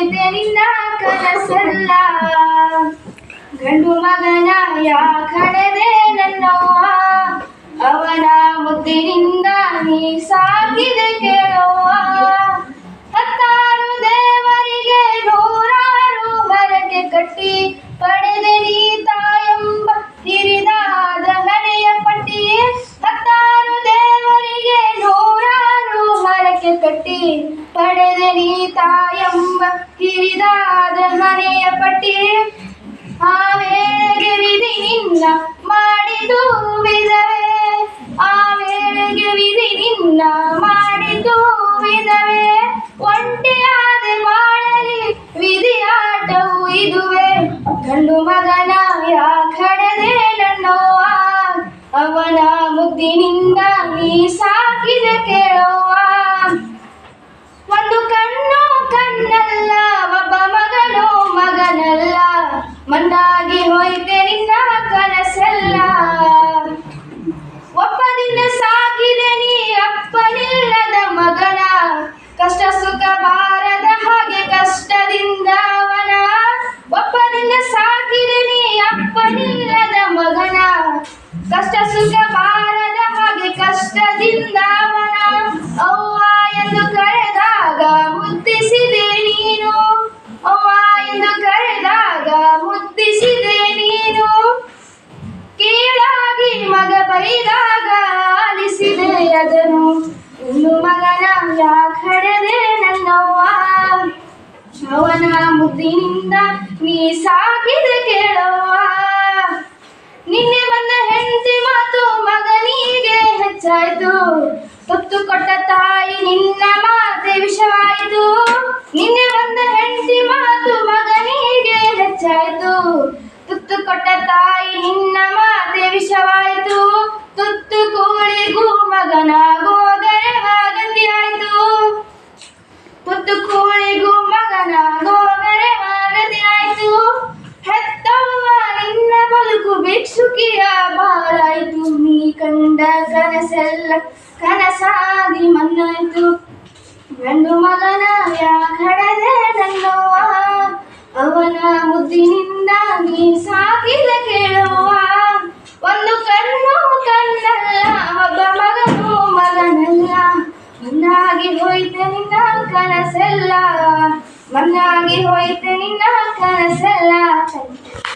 ಹೋಯ್ತೆ ನಿನ್ನ ಕನಸೆಲ್ಲ. ಗಂಡು ಮಗನ ಯಾಕಡೆದೆ ನನ್ನವ್ವ, ಅವನ ಮುದ್ದಿನಿಂದ ನೀ ಸಾಕಿದೆ ಕೇಳವ್ವ. ಹತ್ತಾರು ದೇವರಿಗೆ ನೂರಾರು ಹರಕೆ ಕಟ್ಟಿ ಪಡೆದೆ ನೀ ತಾಯೆಂಬ ಹಿರಿದಾದ ಹಣೆಯ ಪಟ್ಟಿ. ಹತ್ತಾರು ದೇವರಿಗೆ ನೂರಾರು ಹರಕೆ ಕಟ್ಟಿ ಪಡೆದೆ ನೀ ತಾಯೆಂಬ ಹಿರಿದಾದ ಹಣೆಯ ಪಟ್ಟಿ. ಆ ವೇಳೆಗೆ ವಿಧಿ ನಿನ್ನ ಮಾಡಿತು ವಿಧವೆ, ಆ ವೇಳೆಗೆ ವಿಧಿ ನಿನ್ನ ಮಾಡಿತು ವಿಧವೆ. ಒಂಟಿಯಾದ ಬಾಳಲಿ ವಿಧಿಯಾಟವು ಇದುವೆ, ಗಂಡು ಮಗನ ಯಾಕಡೆದೆ ನನ್ನವ್ವ, ಅವನ ಮುದ್ದಿನಿಂದ ನೀ ಸಾಕಿದೆ ಕೇಳವ್ವ. ಒಂದು ಕಣ್ಣು ಕಣ್ಣಲ್ಲ, ಒಬ್ಬ ಮಗನು ಮಗನಲ್ಲ, ಮಣ್ಣಾಗಿ ಹೋಯ್ತೆ ನಿನ್ನ ಕನಸೆಲ್ಲ. ಒಪ್ಪದಿಂದ ಸಾಕಿದೆ ನೀ ಅಪ್ಪನಿಲ್ಲದ ಮಗನ, ಕಷ್ಟ ಸುಖ ಬಾರದ ಹಾಗೆ ಕಷ್ಟದಿಂದ ಅವನ. ಒಪ್ಪದಿಂದ ಸಾಕಿದೆ ನೀ ಅಪ್ಪನಿಲ್ಲದ ಮಗನ, ಕಷ್ಟ ಸುಖ ಬಾರದ ಹಾಗೆ ಕಷ್ಟದಿಂದ ಅವನ. ಅವ್ವ ಎಂದು ಕರೆದಾಗ ಮುದ್ದಿಸಿದೆ ನೀನು, ಅವ್ವ ಎಂದು ಕರೆದಾಗ ಮುದ್ದಿಸಿದೆ ನೀನು. ಕೀಳಾಗಿ ಮಗ ಬೈದಾಗ ಆಲಿಸಿದೆ ಅದನು, ಇನ್ನು ಮಗನ ಯಾಕಡೆದೆ ನನ್ನವ್ವ, ಅವನ ಮುದ್ದಿನಿಂದ ನೀ ಸಾಕಿದೆ ಕೇಳವ್ವ. ನಿನ್ನೆ ಬಂದ ಹೆಂಡತಿ ಮಾತು ಮಗನಿಗೆ ಹೆಚ್ಚಾಯ್ತು, ತುತ್ತು ಕೊಟ್ಟ ತಾಯಿ ನಿನ್ನ ಮಾತೆ ವಿಷವಾಯಿತು. ನಿನ್ನೆ ಬಂದ ಹೆಂಡತಿ ಮಾತು ಮಗನಿಗೆ ಹೆಚ್ಚಾಯ್ತು, ತುತ್ತು ಕೊಟ್ಟ ತಾಯಿ ನಿನ್ನ ಮಾತೆ ವಿಷವಾಯಿತು. ತುತ್ತು ಕೂಳಿಗೂ ಮಗನ ಗೋಗರವಾಗತಿಯಾಯಿತು, ತುತ್ತು ಕೂಳಿಗೂ ಮಗನ ಗೋಗರವಾಗತಿಯಾಯಿತು. ಹೆತ್ತವ್ವ ನಿನ್ನ ಬದುಕು ಭಿಕ್ಷುಕಿಯ ಬಾಳಾಯಿತು, ನೀ ಕಂಡ ಕನಸೆಲ್ಲ ಕನಸಾಗಿ ಮಣ್ಣಾಯ್ತು. ಗಂಡು ಮಗನ ಯಾಕಡೆದೆ ನನ್ನವ್ವ, ಅವನ ಮುದ್ದಿನಿಂದ ನೀ ಸಾಕಿದೆ ಕೇಳುವ. ಒಂದು ಕಣ್ಣು ಕಣ್ಣಲ್ಲ, ಒಬ್ಬ ಮಗನು ಮಗನಲ್ಲ, ಮಣ್ಣಾಗಿ ಹೋಯ್ತೆ ನಿನ್ನ ಕನಸೆಲ್ಲ, ಮಣ್ಣಾಗಿ ಹೋಯ್ತೆ ನಿನ್ನ